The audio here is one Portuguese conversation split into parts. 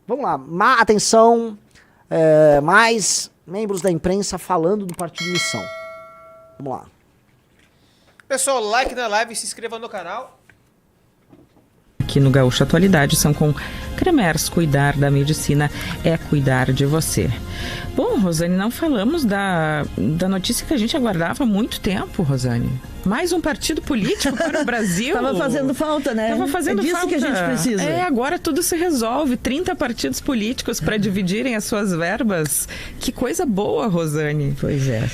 Vamos lá, atenção, mais membros da imprensa falando do Partido Missão. Vamos lá. Pessoal, like na live, se inscreva no canal. Aqui no Gaúcho Atualidade são com Cremers. Cuidar da medicina é cuidar de você. Bom, Rosane, não falamos da notícia que a gente aguardava há muito tempo, Rosane. Mais um partido político para o Brasil. Tava fazendo falta, né? Tava fazendo disso falta. Que a gente precisa. Agora tudo se resolve. 30 partidos políticos para dividirem as suas verbas. Que coisa boa, Rosane. Pois é.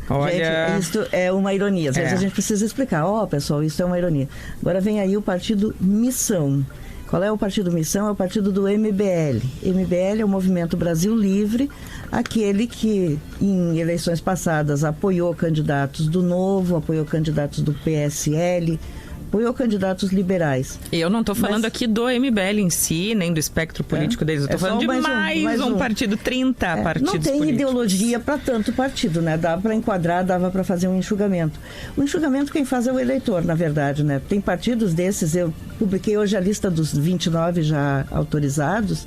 Olha... Gente, isso é uma ironia. Às vezes a gente precisa explicar. Pessoal, isso é uma ironia. Agora vem aí o partido Missão. Qual é o partido Missão? É o partido do MBL. MBL é o Movimento Brasil Livre, aquele que em eleições passadas apoiou candidatos do Novo, apoiou candidatos do PSL, apoiou candidatos liberais. E eu não estou falando aqui do MBL em si, nem do espectro político deles. Eu estou falando de mais um partido, 30 partidos políticos. Não tem ideologia para tanto partido, né? Dava para enquadrar, dava para fazer um enxugamento. O enxugamento quem faz é o eleitor, na verdade, né? Tem partidos desses, eu publiquei hoje a lista dos 29 já autorizados,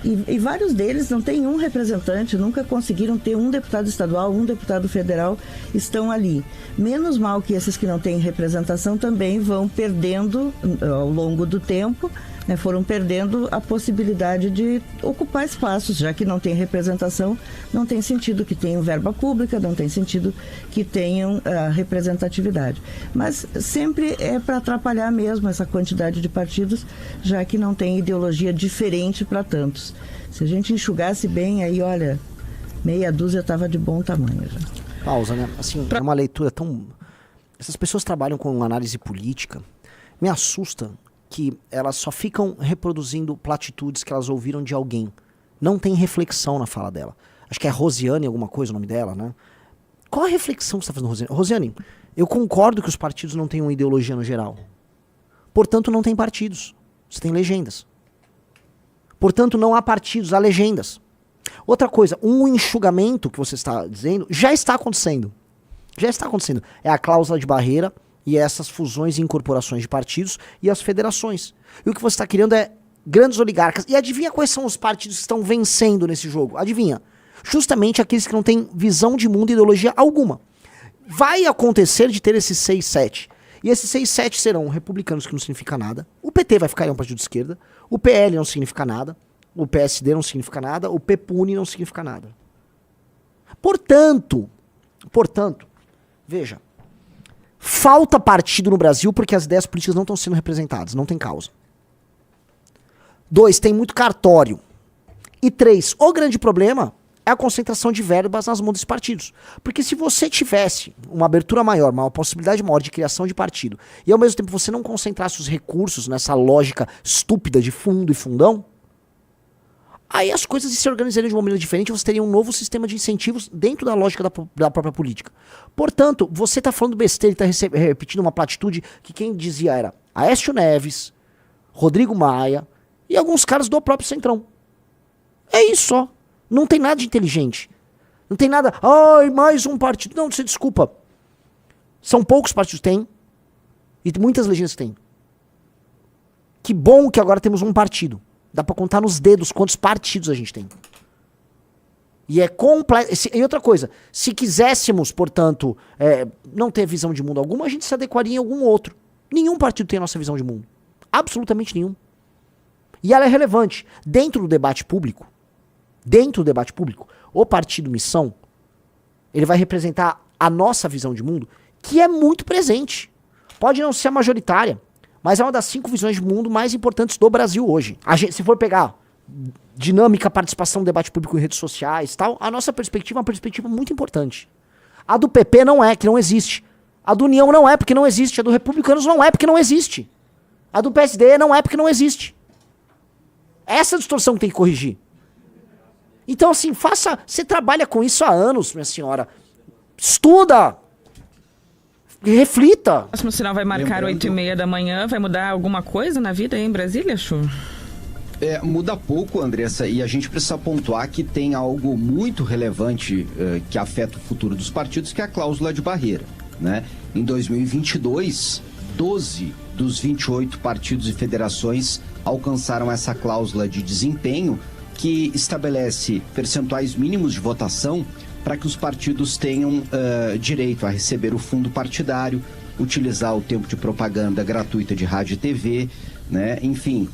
e vários deles não têm um representante, nunca conseguiram ter um deputado estadual, um deputado federal, estão ali. Menos mal que esses que não têm representação também vão perdendo ao longo do tempo, né, foram perdendo a possibilidade de ocupar espaços, já que não tem representação, não tem sentido que tenham verba pública, não tem sentido que tenham representatividade. Mas sempre é para atrapalhar mesmo essa quantidade de partidos, já que não tem ideologia diferente para tantos. Se a gente enxugasse bem, aí olha, meia dúzia estava de bom tamanho já. Pausa, né? Assim, é uma leitura tão... Essas pessoas trabalham com análise política, me assusta que elas só ficam reproduzindo platitudes que elas ouviram de alguém. Não tem reflexão na fala dela. Acho que é Rosiane alguma coisa o nome dela, né? Qual a reflexão que você está fazendo, Rosiane? Rosiane, eu concordo que os partidos não têm uma ideologia no geral. Portanto, não tem partidos. Você tem legendas. Portanto, não há partidos, há legendas. Outra coisa, um enxugamento que você está dizendo já está acontecendo. Já está acontecendo. É a cláusula de barreira e essas fusões e incorporações de partidos e as federações. E o que você está criando é grandes oligarcas. E adivinha quais são os partidos que estão vencendo nesse jogo? Adivinha? Justamente aqueles que não têm visão de mundo e ideologia alguma. Vai acontecer de ter esses 6, 7. E esses 6, 7 serão republicanos, que não significa nada. O PT vai ficar em um partido de esquerda. O PL não significa nada. O PSD não significa nada. O PPUNI não significa nada. Portanto, veja, falta partido no Brasil porque as ideias políticas não estão sendo representadas, não tem causa. 2, tem muito cartório. E 3, o grande problema é a concentração de verbas nas mãos dos partidos. Porque se você tivesse uma abertura maior, uma possibilidade maior de criação de partido, e ao mesmo tempo você não concentrasse os recursos nessa lógica estúpida de fundo e fundão, aí as coisas se organizariam de uma maneira diferente, você teria um novo sistema de incentivos dentro da lógica da própria política. Portanto, você está falando besteira e está repetindo uma platitude que quem dizia era Aécio Neves, Rodrigo Maia e alguns caras do próprio Centrão. É isso só. Não tem nada de inteligente. Não tem nada, mais um partido. Não, você desculpa. São poucos partidos que tem e muitas legendas têm. Que bom que agora temos um partido. Dá pra contar nos dedos quantos partidos a gente tem. E é completo. E outra coisa, se quiséssemos, portanto, não ter visão de mundo alguma, a gente se adequaria em algum outro. Nenhum partido tem a nossa visão de mundo. Absolutamente nenhum. E ela é relevante. Dentro do debate público, o partido Missão, ele vai representar a nossa visão de mundo, que é muito presente. Pode não ser a majoritária, mas é uma das 5 visões de mundo mais importantes do Brasil hoje. Se for pegar dinâmica, participação no debate público em redes sociais e tal, a nossa perspectiva é uma perspectiva muito importante. A do PP não é, que não existe. A do União não é, porque não existe. A do Republicanos não é, porque não existe. A do PSD não é, porque não existe. Essa distorção que tem que corrigir. Então, assim, você trabalha com isso há anos, minha senhora. Estuda! Reflita! O próximo sinal vai marcar 8h30 da manhã. Vai mudar alguma coisa na vida aí em Brasília, Chu? Muda pouco, Andressa, e a gente precisa pontuar que tem algo muito relevante que afeta o futuro dos partidos, que é a cláusula de barreira, né? Em 2022, 12 dos 28 partidos e federações alcançaram essa cláusula de desempenho, que estabelece percentuais mínimos de votação para que os partidos tenham direito a receber o fundo partidário, utilizar o tempo de propaganda gratuita de rádio e TV, né? Enfim,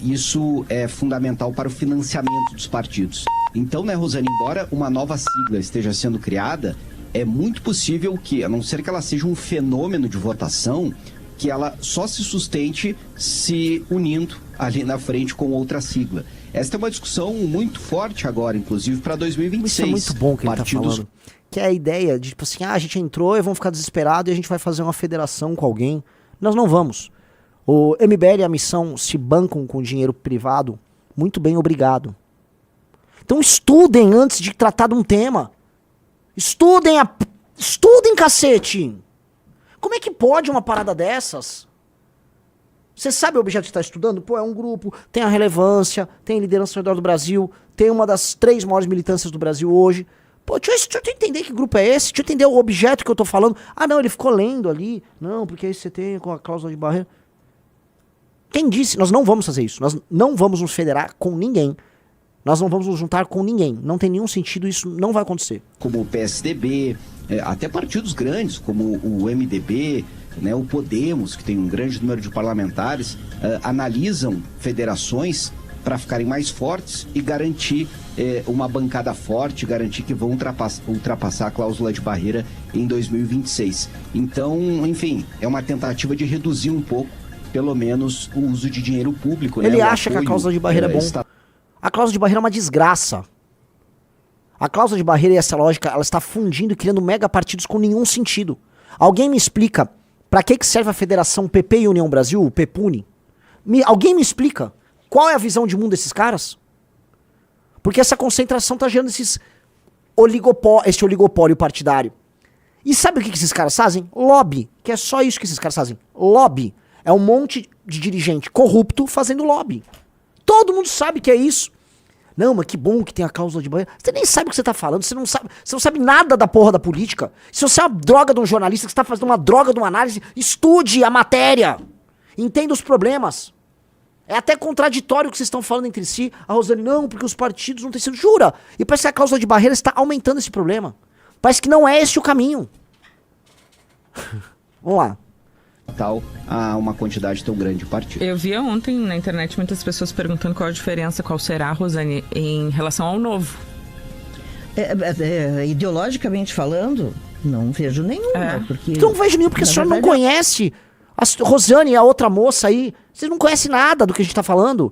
isso é fundamental para o financiamento dos partidos. Então, né, Rosane, embora uma nova sigla esteja sendo criada, é muito possível que, a não ser que ela seja um fenômeno de votação, que ela só se sustente se unindo ali na frente com outra sigla. Esta é uma discussão muito forte agora, inclusive, para 2026. Isso é muito bom que ele tá falando. Que é a ideia de, tipo assim, a gente entrou e vamos ficar desesperados e a gente vai fazer uma federação com alguém. Nós não vamos. O MBL e a Missão se bancam com dinheiro privado. Muito bem, obrigado. Então estudem antes de tratar de um tema. Estudem, cacete! Como é que pode uma parada dessas? Você sabe o objeto que está estudando? Pô, é um grupo, tem a relevância, tem liderança ao redor do Brasil, tem uma das 3 maiores militâncias do Brasil hoje. Pô, deixa eu entender que grupo é esse, deixa eu entender o objeto que eu tô falando. Ah, não, ele ficou lendo ali. Não, porque aí você tem com a cláusula de barreira. Quem disse? Nós não vamos fazer isso. Nós não vamos nos federar com ninguém. Nós não vamos nos juntar com ninguém. Não tem nenhum sentido, isso não vai acontecer. Como o PSDB, até partidos grandes, como o MDB, né, o Podemos, que tem um grande número de parlamentares, analisam federações para ficarem mais fortes e garantir uma bancada forte, garantir que vão ultrapassar a cláusula de barreira em 2026. Então, enfim, é uma tentativa de reduzir um pouco, pelo menos, o uso de dinheiro público. Ele acha que a cláusula de barreira é bom. A cláusula de barreira é uma desgraça. A cláusula de barreira e essa lógica, ela está fundindo e criando mega partidos com nenhum sentido. Alguém me explica para que serve a Federação PP e União Brasil, o PEPUNI? Alguém me explica qual é a visão de mundo desses caras? Porque essa concentração está gerando esse oligopólio partidário. E sabe o que esses caras fazem? Lobby, que é só isso que esses caras fazem. Lobby. É um monte de dirigente corrupto fazendo lobby. Todo mundo sabe que é isso. Não, mas que bom que tem a cláusula de barreira. Você nem sabe o que você tá falando, você não sabe nada da porra da política. Se você é uma droga de um jornalista que está fazendo uma droga de uma análise, estude a matéria. Entenda os problemas. É até contraditório o que vocês estão falando entre si. A Rosane, não, porque os partidos não têm sido... Jura! E parece que a cláusula de barreira está aumentando esse problema. Parece que não é esse o caminho. Vamos lá. A uma quantidade tão grande de partidos. Eu via ontem na internet muitas pessoas perguntando qual a diferença, qual será, Rosane, em relação ao novo. Ideologicamente falando, não vejo nenhuma. Porque, não vejo nenhum, porque a senhora não conhece. A Rosane e a outra moça aí, vocês não conhecem nada do que a gente tá falando.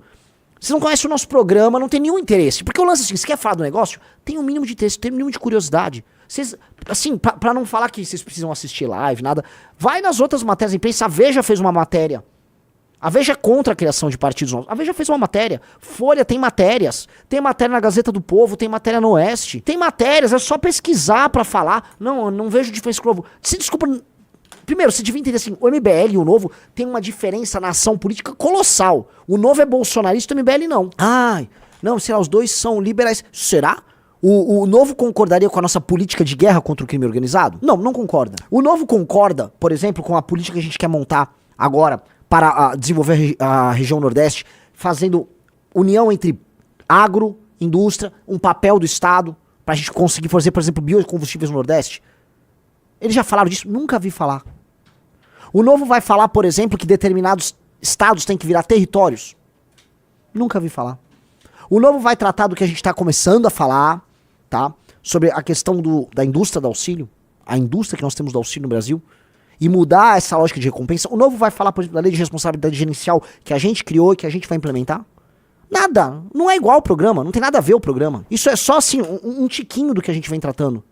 Vocês não conhecem o nosso programa, não tem nenhum interesse. Porque o lance assim, você quer falar do negócio? Tem um mínimo de interesse, tem um mínimo de curiosidade. Vocês, assim, pra não falar que vocês precisam assistir live, nada, vai nas outras matérias da imprensa. A Veja fez uma matéria. A Veja é contra a criação de partidos novos. A Veja fez uma matéria. Folha tem matérias. Tem matéria na Gazeta do Povo, tem matéria no Oeste. Tem matérias, é só pesquisar pra falar. Não vejo diferença com o Novo. Se desculpa... Primeiro, você devia entender assim, o MBL e o Novo tem uma diferença na ação política colossal. O Novo é bolsonarista, o MBL não. Ai, não, sei lá, os dois são liberais. Será? O Novo concordaria com a nossa política de guerra contra o crime organizado? Não concorda. O Novo concorda, por exemplo, com a política que a gente quer montar agora para desenvolver a região Nordeste, fazendo união entre agro, indústria, um papel do Estado, para a gente conseguir fazer, por exemplo, biocombustíveis no Nordeste? Eles já falaram disso? Nunca vi falar. O Novo vai falar, por exemplo, que determinados estados têm que virar territórios? Nunca vi falar. O Novo vai tratar do que a gente está começando a falar, tá? Sobre a questão da indústria do auxílio, a indústria que nós temos do auxílio no Brasil, e mudar essa lógica de recompensa. O Novo vai falar, por exemplo, da lei de responsabilidade gerencial que a gente criou e que a gente vai implementar? Nada. Não é igual o programa, não tem nada a ver o programa. Isso é só, assim, um tiquinho do que a gente vem tratando.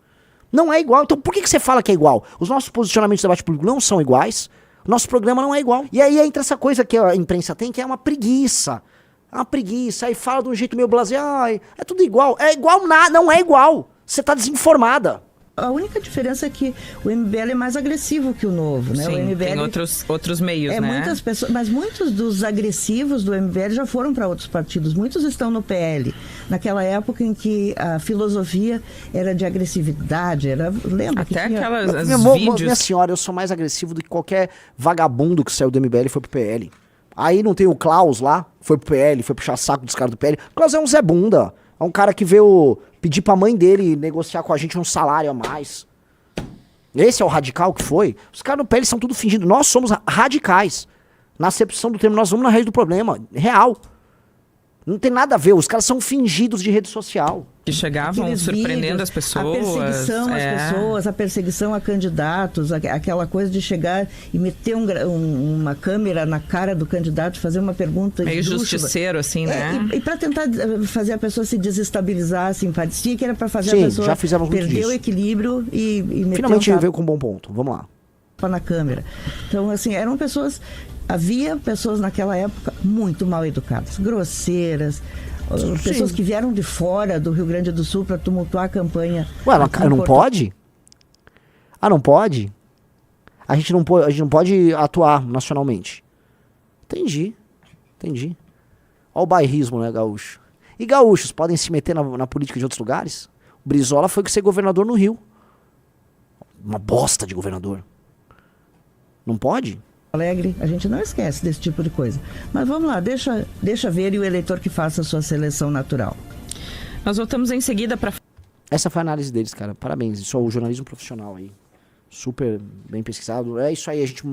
Não é igual. Então por que você fala que é igual? Os nossos posicionamentos de debate público não são iguais. O nosso programa não é igual. E aí entra essa coisa que a imprensa tem, que é uma preguiça. Uma preguiça. Aí fala de um jeito meio blasé. Ai, é tudo igual. É igual nada. Não é igual. Você tá desinformada. A única diferença é que o MBL é mais agressivo que o Novo, né? Sim, o MBL tem outros meios, né? Muitas pessoas, mas muitos dos agressivos do MBL já foram para outros partidos. Muitos estão no PL. Naquela época em que a filosofia era de agressividade, lembra? Até que tinha... aquelas vídeos... Minha senhora, eu sou mais agressivo do que qualquer vagabundo que saiu do MBL e foi pro PL. Aí não tem o Klaus lá, foi pro PL, foi puxar saco dos caras do PL. O Klaus é um Zé Bunda. É um cara que veio pedir pra mãe dele negociar com a gente um salário a mais. Esse é o radical que foi. Os caras no PL são tudo fingindo. Nós somos radicais. Na acepção do termo, nós vamos na raiz do problema. Real. Não tem nada a ver. Os caras são fingidos de rede social. Que chegavam Aqueles surpreendendo vídeos, as pessoas. A perseguição às pessoas, a perseguição a candidatos, aquela coisa de chegar e meter uma câmera na cara do candidato, fazer uma pergunta Meio esdrúxula. justiceiro, assim, né? E para tentar fazer a pessoa se desestabilizar, assim, parecia que era para fazer Sim, a pessoa já fizemos muito perder disso. o equilíbrio e meter Finalmente um tapa veio com um bom ponto. Vamos lá. na câmera. Então, assim, eram pessoas... Havia pessoas naquela época muito mal educadas, grosseiras, pessoas que vieram de fora do Rio Grande do Sul para tumultuar a campanha. Ué, não pode? Ah, não pode? A gente não pode atuar nacionalmente. Entendi. Olha o bairrismo, né, gaúcho? E gaúchos podem se meter na política de outros lugares? O Brizola foi ser governador no Rio. Uma bosta de governador. Não pode? Alegre, a gente não esquece desse tipo de coisa. Mas vamos lá, deixa ver e o eleitor que faça a sua seleção natural. Nós voltamos em seguida para... Essa foi a análise deles, cara. Parabéns. Isso é o jornalismo profissional aí. Super bem pesquisado. É isso aí, a gente...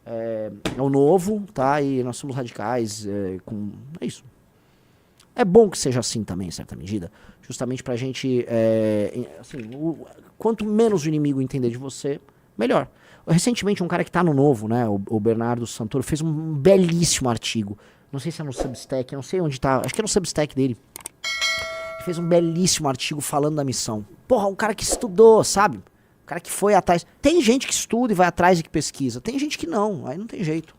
É o novo, tá? E nós somos radicais. É isso. É bom que seja assim também, em certa medida. Justamente pra gente... assim, quanto menos o inimigo entender de você, melhor. Recentemente, um cara que tá no Novo, né, o Bernardo Santoro, fez um belíssimo artigo. Não sei se é no Substack, não sei onde tá. Acho que é no Substack dele. Ele fez um belíssimo artigo falando da missão. Porra, um cara que estudou, sabe? Um cara que foi atrás. Tem gente que estuda e vai atrás e que pesquisa. Tem gente que não, aí não tem jeito.